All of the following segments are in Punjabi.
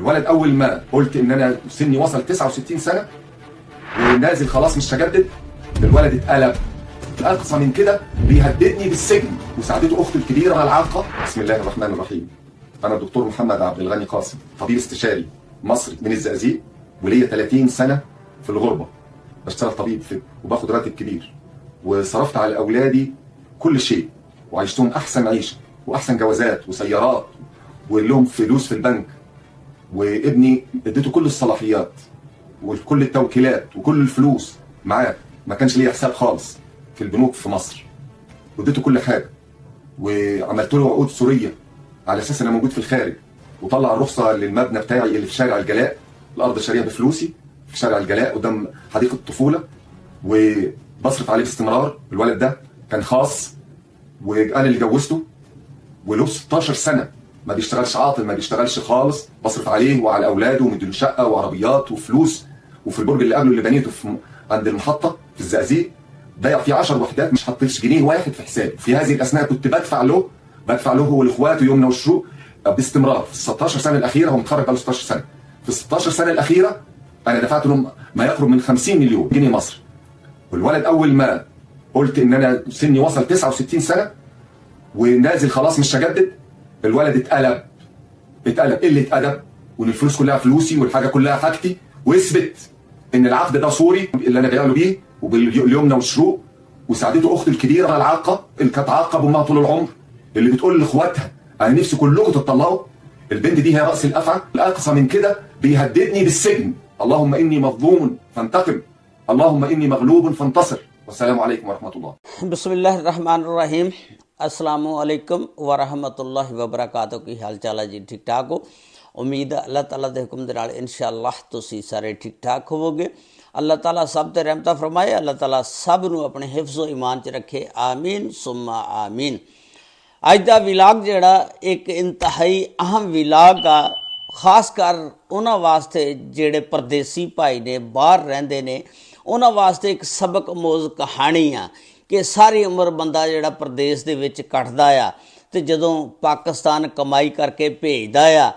الولد اول ما قلت ان انا سني وصل 69 سنه ونازل خلاص مش هجدد، الولد اتقلب اقصى من كده، بيهددني بالسجن. وساعدته اخته الكبيره العاقه. بسم الله الرحمن الرحيم. انا الدكتور محمد عبد الغني قاسم، طبيب استشاري مصري من الزقازيق، وليا 30 سنه في الغربه بشتغل طبيب وباخد راتب كبير، وصرفت على اولادي كل شيء وعيشتهم احسن عيشه واحسن جوازات وسيارات ولهم فلوس في البنك، وابني اديته كل الصلاحيات وكل التوكيلات وكل الفلوس معاه، ما كانش ليه حساب خالص في البنوك في مصر، واديته كل حاجه، وعملت له عقود سوريه على اساس انا موجود في الخارج، وطلع الرخصه للمبنى بتاعي اللي في شارع الجلاء، الارض شاريها بفلوسي في شارع الجلاء قدام حديقه الطفوله، وبصرف عليه باستمرار. الولد ده كان خاص وانا اللي جوزته، وله 16 سنه ما بيشتغلش عاطل، ما بيشتغلش خالص، بصرف عليه وعلى اولاده ومديله شقه وعربيات وفلوس. وفي البرج اللي قبله اللي بنيته عند المحطه في الزقازيق ضيع فيه 10 وحدات، مش حطيتش جنيه واحد في حسابي. في هذه الاثناء كنت بدفع له هو والاخوات ويمنى والشروق باستمرار. في ال 16 سنه الاخيره، هو متخرج بقاله 16 سنه، في ال 16 سنه الاخيره انا دفعت له ما يقرب من 50 مليون جنيه مصري. والولد اول ما قلت ان انا سني وصل 69 سنه ونازل خلاص مش هجدد، الولد اتقلب قله ادب، وان الفلوس كلها فلوسي والحاجه كلها حاجتي، واثبت ان العقد ده صوري اللي انا بايع له بيه وباليمنى والشروق. وساعدته اخته الكبيره العاقه اللي كانت عاقه بامها طول العمر، اللي بتقول لاخواتها انا نفسي كلكم تطلعوا، البنت دي هي راس الافعى. الاقصى من كده بيهددني بالسجن. اللهم اني مظلوم فانتقم، اللهم اني مغلوب فانتصر. والسلام عليكم ورحمه الله. بسم الله الرحمن الرحیم। अस्सलामु अलैकुम वरहमतुल्लाहि वबरकातुहू। की हाल चाल है जी? ठीक ठाक हो? उम्मीद है अल्लाह ताला के हुक्म दे नाल इंशाअल्लाह तुसी सारे ठीक ठाक होवोगे। अल्लाह ताला सब ते रहमत फरमाए, अल्लाह ताला सब नूं अपने हिफ्ज़ व ईमान च रखे, आमीन सुम्मा आमीन। अज दा विलाग जिहड़ा एक इंतहाई अहम विलाग आ, खास कर उन्हां वास्ते जिहड़े परदेसी भाई ने बाहर रहिंदे ने, उन्हां वास्ते एक सबक अमोज़ कहानी आ कि सारी उम्र बंदा जिहड़ा प्रदेश दे विच कटदा आ ते जदों पाकिस्तान कमाई करके भेजदा आ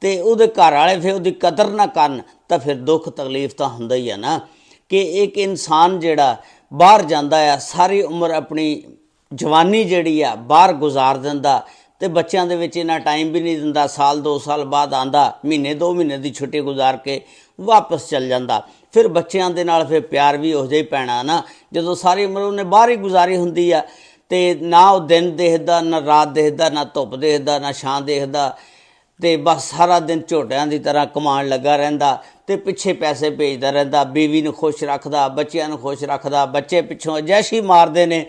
ते उहदे घर वाले फिर उहदी कदर ना करन तां फिर दुख तकलीफ तां हुंदा ही आ ना। कि एक इंसान जिहड़ा बाहर जांदा आ, सारी उम्र अपनी जवानी जिहड़ी आ बाहर गुजार दिंदा ते बच्चों दे विच इन्ना टाइम भी नहीं दिंदा, साल 2 साल बाद आंदा, महीने 2 महीने की छुट्टी गुजार के वापस चल जांदा। फिर बच्चों के नाल फिर प्यार भी उहो जिहा ही पैना ना, जदों सारी उम्र उन्हें बाहर ही गुजारी हुंदी आ ते ना वो दिन देखदा, ना रात देखदा, ना धुप देखदा, ना छां देखदा, ते बस सारा दिन झोटियां की तरह कमाण लगा रहिंदा ते पिछे पैसे भेजदा रहिंदा, बीवी नूं खुश रखदा, बच्चों नूं खुश रखदा। बच्चे पिछों जैशी मारदे ने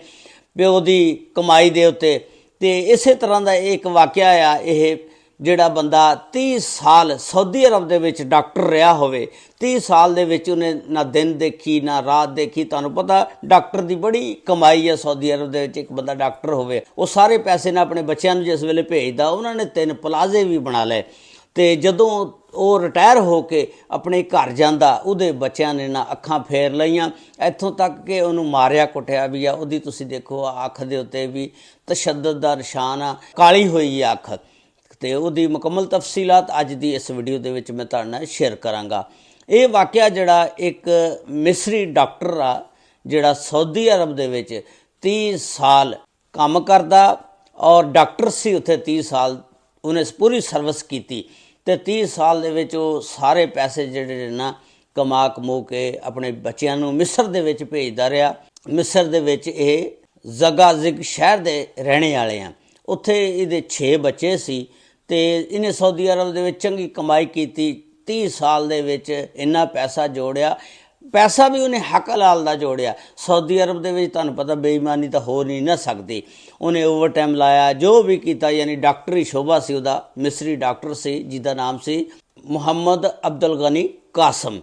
प्यो दी कमाई दे उत्ते। ते इसे तरह का एक वाक़या आ यह, जिहड़ा बंदा 30 साल सऊदी अरब दे विच डॉक्टर रहा होवे, 30 साल दे विच उन्हें ना दिन देखी ना रात देखी। तुहानूं पता डॉक्टर की बड़ी कमाई है सऊदी अरब दे विच, एक बंदा डॉक्टर होवे वो सारे पैसे ना अपने बच्चों नूं जिस वेले भेजदा, उन्होंने 3 प्लाजे भी बना लए। ते जदों वो रिटायर हो के अपने घर जांदा, उहदे बच्चों ने ना अखां फेर लईआं, इत्थों तक कि उहनूं मारिया कुटिया भी आ। उहदी तुसीं देखो अख दे उत्ते भी तशद्दद दा निशान आ, काली होई आ अख। ते उहदी मुकम्मल तफसीलात अज दी इस वीडियो दे विच मैं तुहाडे नाल शेयर करांगा। ये वाक़या जिहड़ा एक मिस्री डॉक्टर आ, जिहड़ा सऊदी अरब दे विच 30 साल काम करदा और डॉक्टर सी उत्थे 30 साल उन्हें पूरी सर्विस कीती ते 30 साल दे विच वो सारे पैसे जिहड़े ना कमा कमू के अपने बच्चों नूं मिस्र दे विच भेजदा रहा। मिस्र दे विच ये ज़गाज़िग शहर दे रहने वाले हैं। उत्थे इहदे 6 बच्चे सी ते इन्हें सऊदी अरब दे विच चंगी कमाई कीती। 30 साल दे विच इन्ना पैसा जोड़िया, पैसा भी उन्हें हक हलाल दा जोड़िया। सऊदी अरब दे विच तुहानूं पता बेईमानी तो हो नहीं ना सकती। उन्हें ओवर टाइम लाया, जो भी किया, यानी डॉक्टरी शोभा सी उहदा, मिस्री डॉक्टर सी जिहदा नाम सी मुहम्मद अब्दुल गनी कासम।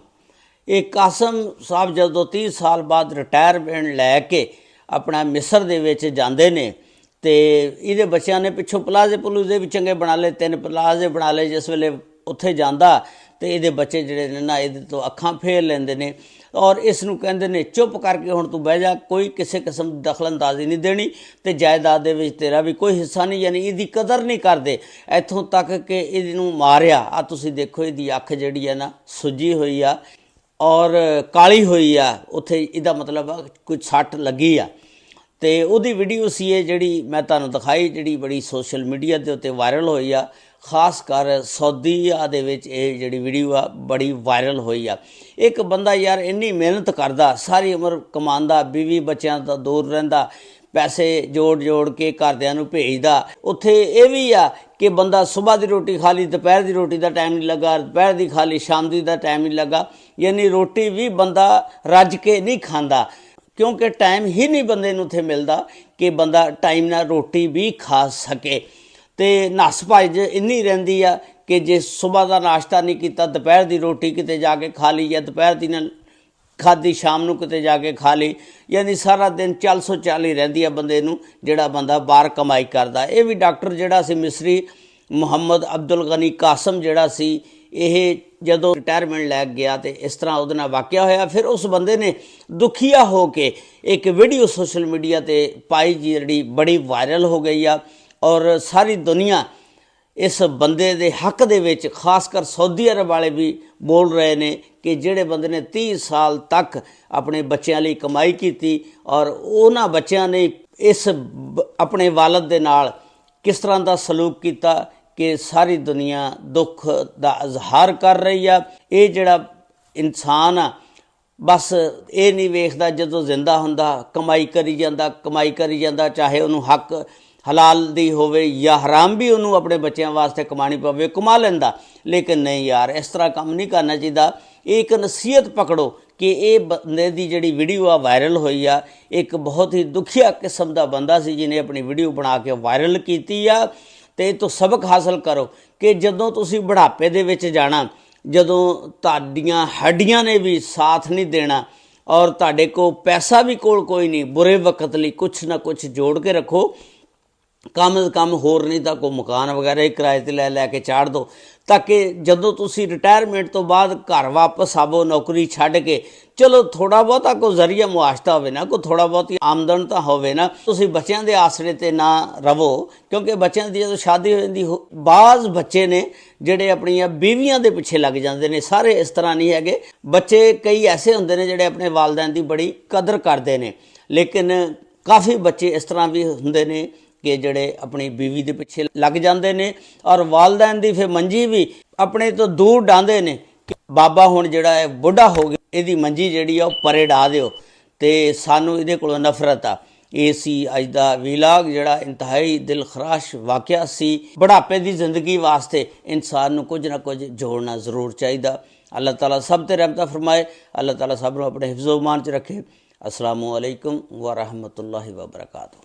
ये कासम साहब जदों 30 साल बाद रिटायरमेंट लैके अपना मिस्र दे विच जांदे ने ते इहदे बच्चों ने पिछों प्लाजे प्लूजे भी चंगे बना ले, 3 प्लाजे बना ले। जिस वेले ਉੱਥੇ ਜਾਂਦਾ ਤੇ ਇਹਦੇ ਬੱਚੇ ਜਿਹੜੇ ਨੇ ਨਾ ਇਹਦੇ ਤੋਂ ਅੱਖਾਂ ਫੇਰ ਲੈਂਦੇ ਨੇ ਔਰ ਇਸ ਨੂੰ ਕਹਿੰਦੇ ਨੇ ਚੁੱਪ ਕਰਕੇ ਹੁਣ ਤੂੰ ਬਹਿ ਜਾ, ਕੋਈ ਕਿਸੇ ਕਿਸਮ ਦੀ ਦਖਲਅੰਦਾਜ਼ੀ ਨਹੀਂ ਦੇਣੀ ਤੇ ਜਾਇਦਾਦ ਦੇ ਵਿੱਚ ਤੇਰਾ ਵੀ ਕੋਈ ਹਿੱਸਾ ਨਹੀਂ, ਯਾਨੀ ਇਹਦੀ ਕਦਰ ਨਹੀਂ ਕਰਦੇ। ਇੱਥੋਂ ਤੱਕ ਕਿ ਇਹਨੂੰ ਮਾਰਿਆ। ਆ ਤੁਸੀਂ ਦੇਖੋ ਇਹਦੀ ਅੱਖ ਜਿਹੜੀ ਹੈ ਨਾ ਸੁੱਜੀ ਹੋਈ ਆ ਔਰ ਕਾਲੀ ਹੋਈ ਆ, ਉੱਥੇ ਇਹਦਾ ਮਤਲਬ ਕੋਈ ਸੱਟ ਲੱਗੀ ਆ। ਤੇ ਉਹਦੀ ਵੀਡੀਓ ਸੀ ਇਹ ਜਿਹੜੀ ਮੈਂ ਤੁਹਾਨੂੰ ਦਿਖਾਈ, ਜਿਹੜੀ ਬੜੀ ਸੋਸ਼ਲ ਮੀਡੀਆ ਦੇ ਉੱਤੇ ਵਾਇਰਲ ਹੋਈ ਆ, ਖਾਸ ਕਰ ਸਾਊਦੀਆ ਦੇ ਵਿੱਚ ਇਹ ਜਿਹੜੀ ਵੀਡੀਓ ਆ ਬੜੀ ਵਾਇਰਲ ਹੋਈ ਆ। ਇੱਕ ਬੰਦਾ ਯਾਰ ਇੰਨੀ ਮਿਹਨਤ ਕਰਦਾ, ਸਾਰੀ ਉਮਰ ਕਮਾਉਂਦਾ, ਬੀਵੀ ਬੱਚਿਆਂ ਤੋਂ ਦੂਰ ਰਹਿੰਦਾ, ਪੈਸੇ ਜੋੜ ਕੇ ਘਰਦਿਆਂ ਨੂੰ ਭੇਜਦਾ। ਉੱਥੇ ਇਹ ਵੀ ਆ ਕਿ ਬੰਦਾ ਸਵੇਰ ਦੀ ਰੋਟੀ ਖਾ ਲਈ, ਦੁਪਹਿਰ ਦੀ ਰੋਟੀ ਦਾ ਟਾਈਮ ਨਹੀਂ ਲੱਗਾ, ਦੁਪਹਿਰ ਦੀ ਖਾ ਲਈ, ਸ਼ਾਮ ਦੀ ਦਾ ਟਾਈਮ ਨਹੀਂ ਲੱਗਾ, ਯਾਨੀ ਰੋਟੀ ਵੀ ਬੰਦਾ ਰੱਜ ਕੇ ਨਹੀਂ ਖਾਂਦਾ, ਕਿਉਂਕਿ ਟਾਈਮ ਹੀ ਨਹੀਂ ਬੰਦੇ ਨੂੰ ਉੱਥੇ ਮਿਲਦਾ ਕਿ ਬੰਦਾ ਟਾਈਮ ਨਾਲ ਰੋਟੀ ਵੀ ਖਾ ਸਕੇ। ਤੇ ਨੱਸ ਭੱਜ ਇੰਨੀ ਰਹਿੰਦੀ ਆ ਕਿ ਜੇ ਸਵੇਰ ਦਾ ਨਾਸ਼ਤਾ ਨਹੀਂ ਕੀਤਾ, ਦੁਪਹਿਰ ਦੀ ਰੋਟੀ ਕਿਤੇ ਜਾ ਕੇ ਖਾ ਲਈ ਜਾਂ ਦੁਪਹਿਰ ਦੀ ਨਾਲ ਖਾਧੀ ਸ਼ਾਮ ਨੂੰ ਕਿਤੇ ਜਾ ਕੇ ਖਾ ਲਈ, ਯਾਨੀ ਸਾਰਾ ਦਿਨ ਚੱਲ ਸੋ ਚੱਲ ਹੀ ਰਹਿੰਦੀ ਆ ਬੰਦੇ ਨੂੰ, ਜਿਹੜਾ ਬੰਦਾ ਬਾਹਰ ਕਮਾਈ ਕਰਦਾ। ਇਹ ਵੀ ਡਾਕਟਰ ਜਿਹੜਾ ਸੀ ਮਿਸਰੀ ਮੁਹੰਮਦ ਅਬਦੁਲ ਗਨੀ ਕਾਸਮ ਜਿਹੜਾ ਸੀ, ਇਹ ਜਦੋਂ ਰਿਟਾਇਰਮੈਂਟ ਲੈ ਗਿਆ ਤੇ ਇਸ ਤਰ੍ਹਾਂ ਉਹਦੇ ਨਾਲ ਵਾਕਿਆ ਹੋਇਆ। ਫਿਰ ਉਸ ਬੰਦੇ ਨੇ ਦੁਖੀਆ ਹੋ ਕੇ ਇੱਕ ਵੀਡੀਓ ਸੋਸ਼ਲ ਮੀਡੀਆ ਤੇ ਪਾਈ ਜਿਹੜੀ ਬੜੀ ਵਾਇਰਲ ਹੋ ਗਈ ਆ ਔਰ ਸਾਰੀ ਦੁਨੀਆ ਇਸ ਬੰਦੇ ਦੇ ਹੱਕ ਦੇ ਵਿੱਚ, ਖਾਸ ਕਰ ਸਾਊਦੀ ਅਰਬ ਵਾਲੇ ਵੀ ਬੋਲ ਰਹੇ ਨੇ ਕਿ ਜਿਹੜੇ ਬੰਦੇ ਨੇ 30 ਸਾਲ ਤੱਕ ਆਪਣੇ ਬੱਚਿਆਂ ਲਈ ਕਮਾਈ ਕੀਤੀ ਔਰ ਉਹਨਾਂ ਬੱਚਿਆਂ ਨੇ ਇਸ ਆਪਣੇ ਵਾਲਦ ਦੇ ਨਾਲ ਕਿਸ ਤਰ੍ਹਾਂ ਦਾ ਸਲੂਕ ਕੀਤਾ ਕਿ ਸਾਰੀ ਦੁਨੀਆ ਦੁੱਖ ਦਾ ਇਜ਼ਹਾਰ ਕਰ ਰਹੀ ਆ। ਇਹ ਜਿਹੜਾ ਇਨਸਾਨ ਆ ਬਸ ਇਹ ਨਹੀਂ ਵੇਖਦਾ, ਜਦੋਂ ਜ਼ਿੰਦਾ ਹੁੰਦਾ ਕਮਾਈ ਕਰੀ ਜਾਂਦਾ, ਚਾਹੇ ਉਹਨੂੰ ਹੱਕ ਹਲਾਲ ਦੀ ਹੋਵੇ ਜਾਂ ਹਰਾਮ ਵੀ ਉਹਨੂੰ ਆਪਣੇ ਬੱਚਿਆਂ ਵਾਸਤੇ ਕਮਾਣੀ ਪਵੇ, ਕਮਾ ਲੈਂਦਾ। ਲੇਕਿਨ ਨਹੀਂ ਯਾਰ, ਇਸ ਤਰ੍ਹਾਂ ਕੰਮ ਨਹੀਂ ਕਰਨਾ ਚਾਹੀਦਾ। ਇਹ ਇੱਕ ਨਸੀਹਤ ਪਕੜੋ ਕਿ ਇਹ ਬੰਦੇ ਦੀ ਜਿਹੜੀ ਵੀਡੀਓ ਆ ਵਾਇਰਲ ਹੋਈ ਆ, ਇੱਕ ਬਹੁਤ ਹੀ ਦੁਖੀਆ ਕਿਸਮ ਦਾ ਬੰਦਾ ਸੀ ਜਿਹਨੇ ਆਪਣੀ ਵੀਡੀਓ ਬਣਾ ਕੇ ਵਾਇਰਲ ਕੀਤੀ ਆ। ਤੇ ਇਹ ਤੋਂ ਸਬਕ ਹਾਸਲ ਕਰੋ ਕਿ ਜਦੋਂ ਤੁਸੀਂ ਬੁਢਾਪੇ ਦੇ ਵਿੱਚ ਜਾਣਾ, ਜਦੋਂ ਤੁਹਾਡੀਆਂ ਹੱਡੀਆਂ ਨੇ ਵੀ ਸਾਥ ਨਹੀਂ ਦੇਣਾ ਔਰ ਤੁਹਾਡੇ ਕੋਲ ਪੈਸਾ ਵੀ ਕੋਈ ਨਹੀਂ, ਬੁਰੇ ਵਕਤ ਲਈ ਕੁਛ ਨਾ ਕੁਛ ਜੋੜ ਕੇ ਰੱਖੋ। ਕੰਮ ਹੋਰ ਨਹੀਂ ਤਾਂ ਕੋਈ ਮਕਾਨ ਵਗੈਰਾ ਹੀ ਕਿਰਾਏ 'ਤੇ ਲੈ ਕੇ ਚਾੜ ਦਿਓ, ਤਾਂ ਕਿ ਜਦੋਂ ਤੁਸੀਂ ਰਿਟਾਇਰਮੈਂਟ ਤੋਂ ਬਾਅਦ ਘਰ ਵਾਪਸ ਆਵੋ ਨੌਕਰੀ ਛੱਡ ਕੇ, ਚਲੋ ਥੋੜ੍ਹਾ ਬਹੁਤਾ ਕੋਈ ਜ਼ਰੀਆ ਮੁਆਸ਼ਤਾ ਹੋਵੇ ਨਾ, ਕੋਈ ਥੋੜ੍ਹਾ ਬਹੁਤੀ ਆਮਦਨ ਤਾਂ ਹੋਵੇ ਨਾ। ਤੁਸੀਂ ਬੱਚਿਆਂ ਦੇ ਆਸਰੇ 'ਤੇ ਨਾ ਰਵੋ, ਕਿਉਂਕਿ ਬੱਚਿਆਂ ਦੀ ਜਦੋਂ ਸ਼ਾਦੀ ਹੋ ਜਾਂਦੀ, ਬਾਜ਼ ਬੱਚੇ ਨੇ ਜਿਹੜੇ ਆਪਣੀਆਂ ਬੀਵੀਆਂ ਦੇ ਪਿੱਛੇ ਲੱਗ ਜਾਂਦੇ ਨੇ। ਸਾਰੇ ਇਸ ਤਰ੍ਹਾਂ ਨਹੀਂ ਹੈਗੇ, ਬੱਚੇ ਕਈ ਐਸੇ ਹੁੰਦੇ ਨੇ ਜਿਹੜੇ ਆਪਣੇ ਵਾਲਿदैन ਦੀ ਬੜੀ ਕਦਰ ਕਰਦੇ ਨੇ, ਲੇਕਿਨ ਕਾਫੀ ਬੱਚੇ ਇਸ ਤਰ੍ਹਾਂ ਵੀ ਹੁੰਦੇ ਨੇ ਕਿ ਜਿਹੜੇ ਆਪਣੀ ਬੀਵੀ ਦੇ ਪਿੱਛੇ ਲੱਗ ਜਾਂਦੇ ਨੇ ਔਰ ਵਾਲਿदैन ਦੀ ਫਿਰ ਮੰਜੀ ਵੀ ਆਪਣੇ ਤੋਂ ਦੂਰ ਡਾਂਦੇ ਨੇ ਕਿ ਬਾਬਾ ਹੁਣ ਜਿਹੜਾ ਹੈ ਬੁੱਢਾ ਹੋ ਗਿਆ, ਇਹਦੀ ਮੰਜੀ ਜਿਹੜੀ ਆ ਉਹ ਪਰੇ ਡਾ ਦਿਓ। ਤੇ ਸਾਨੂੰ ਇਹਦੇ ਕੋਲੋਂ ਨਫ਼ਰਤ ਆ। ਇਹ ਸੀ ਅੱਜ ਦਾ ਵੀਲਾਗ, ਜਿਹੜਾ ਇੰਤਹਾਈ ਦਿਲ ਖਰਾਸ਼ ਵਾਕਿਆ ਸੀ। ਬੁਢਾਪੇ ਦੀ ਜ਼ਿੰਦਗੀ ਵਾਸਤੇ ਇਨਸਾਨ ਨੂੰ ਕੁਝ ਨਾ ਕੁਝ ਜੋੜਨਾ ਜ਼ਰੂਰ ਚਾਹੀਦਾ। ਅੱਲਾਹ ਤਾਲਾ ਸਭ ਤੇ ਰਹਿਮਤ ਫਰਮਾਏ। ਅੱਲਾਹ ਤਾਲਾ ਸਭ ਨੂੰ ਆਪਣੇ ਹਿਫਜ਼ੋ ਅਮਾਨ 'ਚ ਰੱਖੇ। अस्सलामु अलैकुम व रहमतुल्लाहि व बरकातुहू।